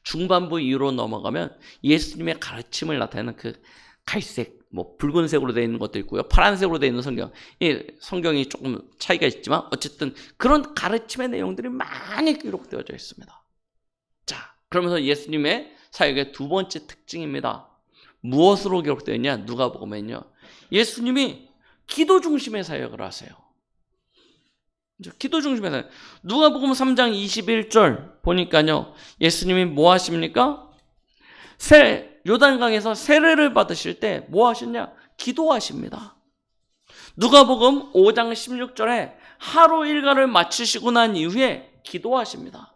중반부 이후로 넘어가면 예수님의 가르침을 나타내는 그 갈색, 붉은색으로 되어 있는 것도 있고요. 파란색으로 되어 있는 성경. 이 성경이 조금 차이가 있지만 어쨌든 그런 가르침의 내용들이 많이 기록되어져 있습니다. 자, 그러면서 예수님의 사역의 두 번째 특징입니다. 무엇으로 기록되어 있냐? 누가복음에는요. 예수님이 기도 중심의 사역을 하세요. 기도 중심의 사역. 누가복음 3장 21절 보니까요. 예수님이 뭐 하십니까? 요단강에서 세례를 받으실 때 뭐 하셨냐? 기도하십니다. 누가복음 5장 16절에 하루 일과를 마치시고 난 이후에 기도하십니다.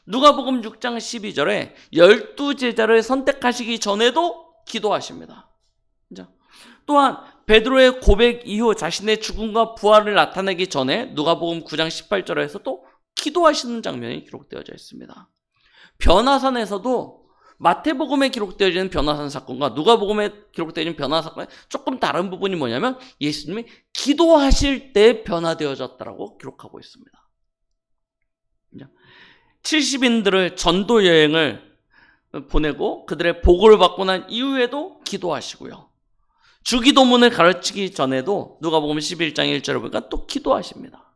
누가복음 6장 12절에 12제자를 선택하시기 전에도 기도하십니다. 또한 베드로의 고백 이후 자신의 죽음과 부활을 나타내기 전에 누가복음 9장 18절에서 또 기도하시는 장면이 기록되어져 있습니다. 변화산에서도 마태복음에 기록되어지는 변화산 사건과 누가복음에 기록되어지는 변화 사건의 조금 다른 부분이 뭐냐면 예수님이 기도하실 때 변화되어졌다라고 기록하고 있습니다. 70인들을 전도 여행을 보내고 그들의 보고를 받고 난 이후에도 기도하시고요. 주기도문을 가르치기 전에도 누가복음 11장 1절에 보니까 또 기도하십니다.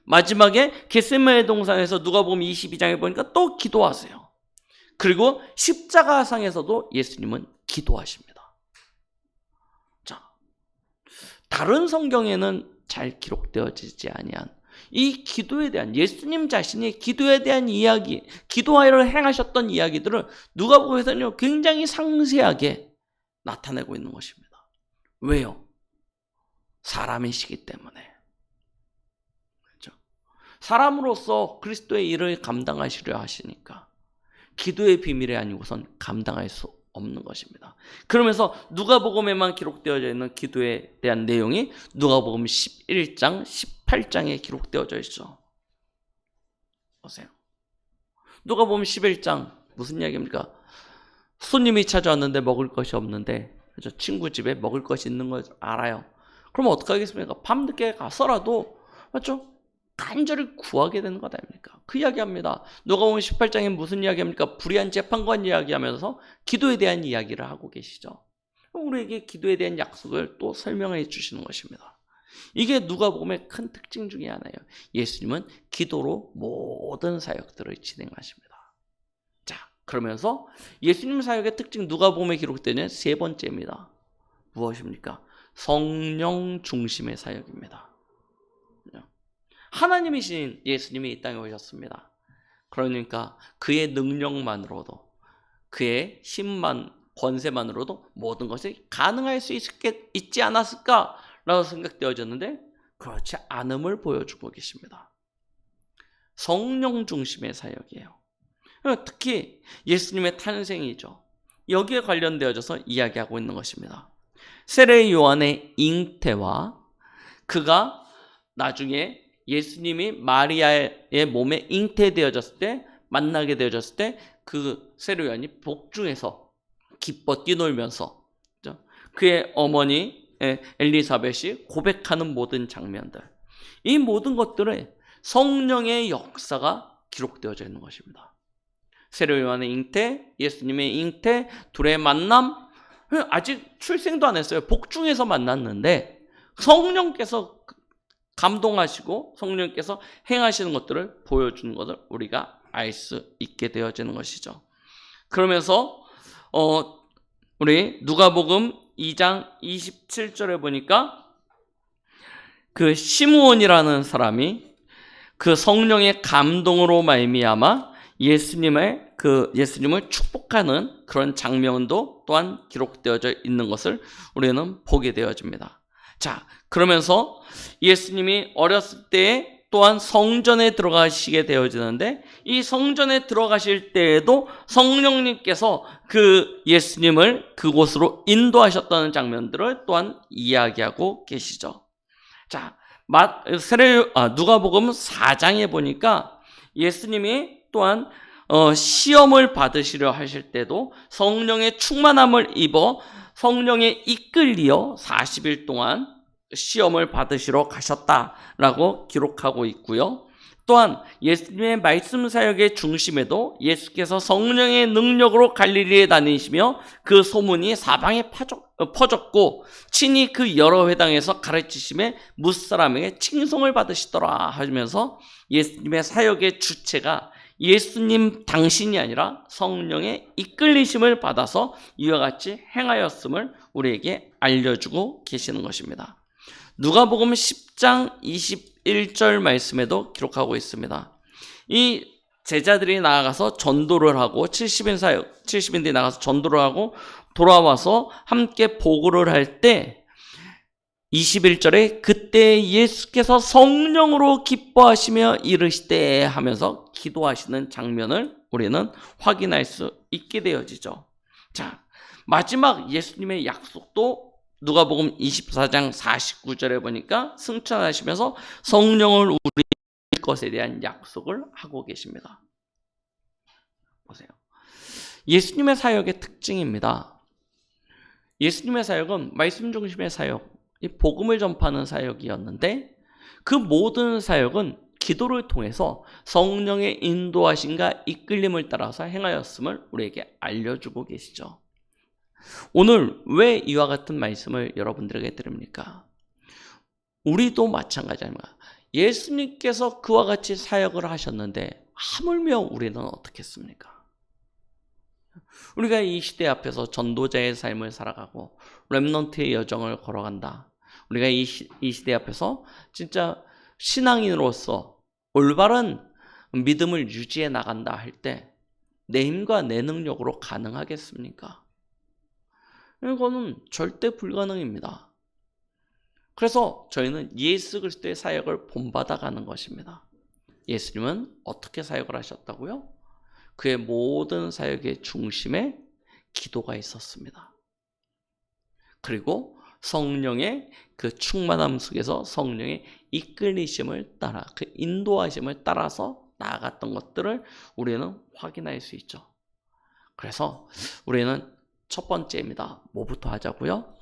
마지막에 겟세마네 동산에서 누가복음 22장에 보니까 또 기도하세요. 그리고 십자가상에서도 예수님은 기도하십니다. 자, 다른 성경에는 잘 기록되어지지 아니한 이 기도에 대한 예수님 자신이 기도에 대한 이야기, 기도하여 행하셨던 이야기들을 누가복음에서는 굉장히 상세하게 나타내고 있는 것입니다. 왜요? 사람이시기 때문에. 그렇죠? 사람으로서 그리스도의 일을 감당하시려 하시니까 기도의 비밀이 아니고선 감당할 수 없는 것입니다. 그러면서 누가복음에만 기록되어져 있는 기도에 대한 내용이 누가복음 11장, 18장에 기록되어져 있죠. 보세요. 누가복음 11장 무슨 이야기입니까? 손님이 찾아왔는데 먹을 것이 없는데 그렇죠? 친구 집에 먹을 것이 있는 걸 알아요. 그럼 어떡하겠습니까? 밤늦게 가서라도 맞죠? 간절히 구하게 되는 것 아닙니까? 그 이야기합니다. 누가복음 18장에 무슨 이야기합니까? 불의한 재판관 이야기하면서 기도에 대한 이야기를 하고 계시죠. 우리에게 기도에 대한 약속을 또 설명해 주시는 것입니다. 이게 누가복음의 큰 특징 중에 하나예요. 예수님은 기도로 모든 사역들을 진행하십니다. 자, 그러면서 예수님 사역의 특징 누가복음에 기록되는 세 번째입니다. 무엇입니까? 성령 중심의 사역입니다. 하나님이신 예수님이 이 땅에 오셨습니다. 그러니까 그의 능력만으로도 그의 힘만 권세만으로도 모든 것이 가능할 수 있지 않았을까라고 생각되어졌는데 그렇지 않음을 보여주고 계십니다. 성령 중심의 사역이에요. 특히 예수님의 탄생이죠. 여기에 관련되어져서 이야기하고 있는 것입니다. 세례 요한의 잉태와 그가 나중에 예수님이 마리아의 몸에 잉태되어졌을 때 만나게 되어졌을 때 그 세례 요한이 복중에서 기뻐 뛰놀면서 그의 어머니 엘리사벳이 고백하는 모든 장면들, 이 모든 것들에 성령의 역사가 기록되어져 있는 것입니다. 세례 요한의 잉태, 예수님의 잉태, 둘의 만남, 아직 출생도 안 했어요. 복중에서 만났는데 성령께서 감동하시고 성령께서 행하시는 것들을 보여주는 것을 우리가 알 수 있게 되어지는 것이죠. 그러면서 우리 누가복음 2장 27절에 보니까 그 시므온이라는 사람이 그 성령의 감동으로 말미암아 예수님을 축복하는 그런 장면도 또한 기록되어져 있는 것을 우리는 보게 되어집니다. 자, 그러면서 예수님이 어렸을 때에 또한 성전에 들어가시게 되어지는데 이 성전에 들어가실 때에도 성령님께서 그 예수님을 그곳으로 인도하셨다는 장면들을 또한 이야기하고 계시죠. 자, 누가복음 4장에 보니까 예수님이 또한 시험을 받으시려 하실 때도 성령의 충만함을 입어 성령에 이끌리어 40일 동안 시험을 받으시러 가셨다라고 기록하고 있고요. 또한 예수님의 말씀 사역의 중심에도 예수께서 성령의 능력으로 갈릴리에 다니시며 그 소문이 사방에 퍼졌고 친히 그 여러 회당에서 가르치심에 무사람에게 칭송을 받으시더라 하면서 예수님의 사역의 주체가 예수님 당신이 아니라 성령의 이끌리심을 받아서 이와 같이 행하였음을 우리에게 알려주고 계시는 것입니다. 누가복음 10장 21절 말씀에도 기록하고 있습니다. 이 제자들이 나아가서 전도를 하고 70인들이 나가서 전도를 하고 돌아와서 함께 보고를 할 때 21절에 그때 예수께서 성령으로 기뻐하시며 이르시되 하면서 기도하시는 장면을 우리는 확인할 수 있게 되어지죠. 자, 마지막 예수님의 약속도 누가복음 24장 49절에 보니까 승천하시면서 성령을 우리 것에 대한 약속을 하고 계십니다. 보세요. 예수님의 사역의 특징입니다. 예수님의 사역은 말씀 중심의 사역, 이 복음을 전파하는 사역이었는데 그 모든 사역은 기도를 통해서 성령의 인도하심과 이끌림을 따라서 행하였음을 우리에게 알려주고 계시죠. 오늘 왜 이와 같은 말씀을 여러분들에게 드립니까? 우리도 마찬가지입니다. 예수님께서 그와 같이 사역을 하셨는데 하물며 우리는 어떻게 했습니까? 우리가 이 시대 앞에서 전도자의 삶을 살아가고 렘넌트의 여정을 걸어간다. 우리가 이 시대 앞에서 진짜 신앙인으로서 올바른 믿음을 유지해 나간다 할 때 내 힘과 내 능력으로 가능하겠습니까? 이거는 절대 불가능입니다. 그래서 저희는 예수 그리스도의 사역을 본받아 가는 것입니다. 예수님은 어떻게 사역을 하셨다고요? 그의 모든 사역의 중심에 기도가 있었습니다. 그리고 성령의 그 충만함 속에서 성령의 이끌리심을 따라, 그 인도하심을 따라서 나아갔던 것들을 우리는 확인할 수 있죠. 그래서 우리는 첫 번째입니다. 뭐부터 하자고요?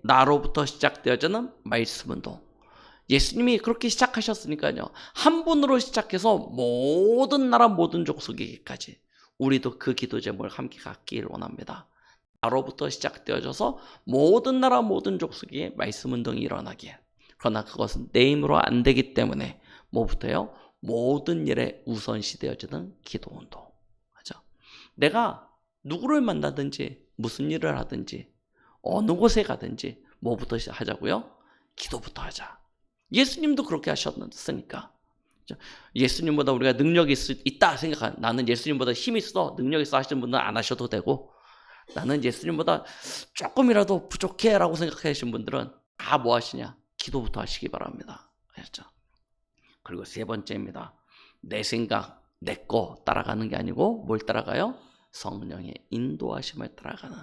나로부터 시작되어지는 말씀 운동. 예수님이 그렇게 시작하셨으니까요. 한 분으로 시작해서 모든 나라 모든 족속에게까지 우리도 그 기도 제목을 함께 갖기를 원합니다. 나로부터 시작되어져서 모든 나라 모든 족속에 말씀 운동이 일어나기에. 그러나 그것은 내 힘으로 안 되기 때문에 뭐부터요? 모든 일에 우선시 되어지는 기도 운동. 그죠? 내가 누구를 만나든지 무슨 일을 하든지 어느 곳에 가든지 뭐부터 하자고요? 기도부터 하자. 예수님도 그렇게 하셨으니까. 예수님보다 우리가 능력이 있다 생각하는, 나는 예수님보다 힘이 있어, 능력이 있어 하시는 분은 안 하셔도 되고, 나는 예수님보다 조금이라도 부족해 라고 생각하시는 분들은 다 뭐 하시냐? 기도부터 하시기 바랍니다. 아셨죠? 그리고 세 번째입니다. 내 생각, 내 거 따라가는 게 아니고 뭘 따라가요? 성령의 인도하심을 따라가는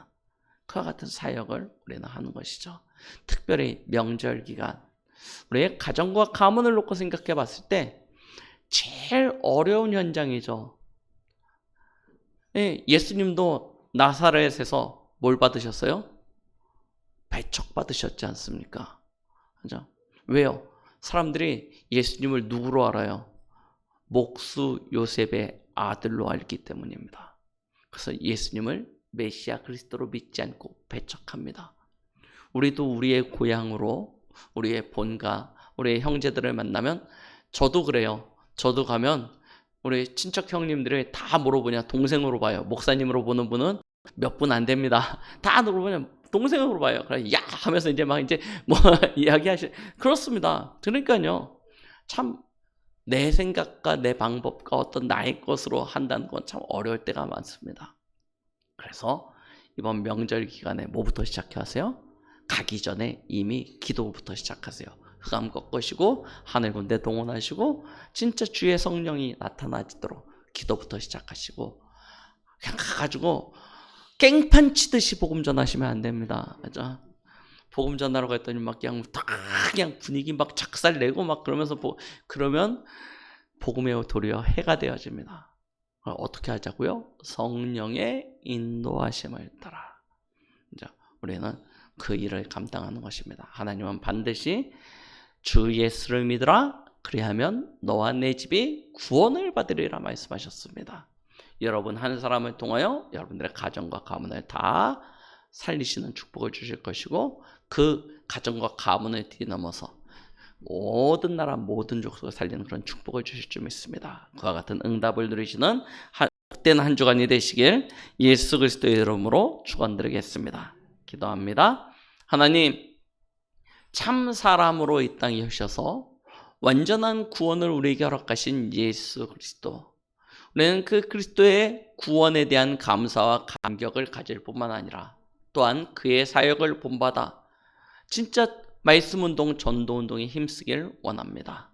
그와 같은 사역을 우리는 하는 것이죠. 특별히 명절 기간, 우리의 가정과 가문을 놓고 생각해 봤을 때 제일 어려운 현장이죠. 예수님도 나사렛에서 뭘 받으셨어요? 배척 받으셨지 않습니까? 그죠? 왜요? 사람들이 예수님을 누구로 알아요? 목수 요셉의 아들로 알기 때문입니다. 그래서 예수님을 메시아 그리스도로 믿지 않고 배척합니다. 우리도 우리의 고향으로, 우리의 본가, 우리의 형제들을 만나면, 저도 그래요. 저도 가면 우리 친척 형님들을 다 뭐로 보냐? 동생으로 봐요. 목사님으로 보는 분은 몇 분 안 됩니다. 다 그러면 동생으로 봐요. 그래, 야! 하면서 이제 막 이제 뭐 그렇습니다. 그러니까요. 참 내 생각과 내 방법과 어떤 나의 것으로 한다는 건 참 어려울 때가 많습니다. 그래서 이번 명절 기간에 뭐부터 시작하세요? 가기 전에 이미 기도부터 시작하세요. 흑암 꺾으시고 하늘 군대 동원하시고 진짜 주의 성령이 나타나지도록 기도부터 시작하시고, 그냥 가가지고 깽판 치듯이 복음 전하시면 안 됩니다. 맞아? 복음 전하러 갔더니 막 그냥 분위기 막 작살내고 막 그러면서 그러면 복음의 도리어 해가 되어집니다. 어떻게 하자고요? 성령의 인도하심을 따라. 우리는 그 일을 감당하는 것입니다. 하나님은 반드시 주 예수를 믿으라, 그리하면 너와 내 집이 구원을 받으리라 말씀하셨습니다. 여러분 한 사람을 통하여 여러분들의 가정과 가문을 다 살리시는 축복을 주실 것이고, 그 가정과 가문을 뒤넘어서 모든 나라 모든 족속을 살리는 그런 축복을 주실 줄 믿습니다. 그와 같은 응답을 누리시는 복된 한 주간이 되시길 예수 그리스도의 이름으로 축원드리겠습니다. 기도합니다. 하나님, 참 사람으로 이 땅에 오셔서 완전한 구원을 우리에게 허락하신 예수 그리스도, 우리는 그 그리스도의 구원에 대한 감사와 감격을 가질 뿐만 아니라 또한 그의 사역을 본받아 진짜 말씀 운동, 전도 운동에 힘쓰길 원합니다.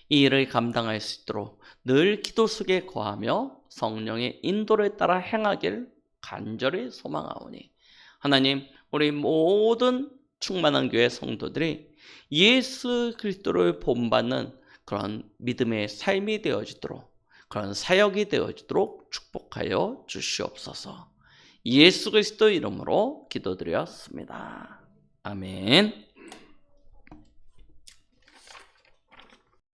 이 일을 감당할 수 있도록 늘 기도 속에 거하며 성령의 인도를 따라 행하길 간절히 소망하오니 하나님, 우리 모든 충만한 교회 성도들이 예수 그리스도를 본받는 그런 믿음의 삶이 되어지도록, 그런 사역이 되어지도록 축복하여 주시옵소서. 예수 그리스도 이름으로 기도드렸습니다. 아멘.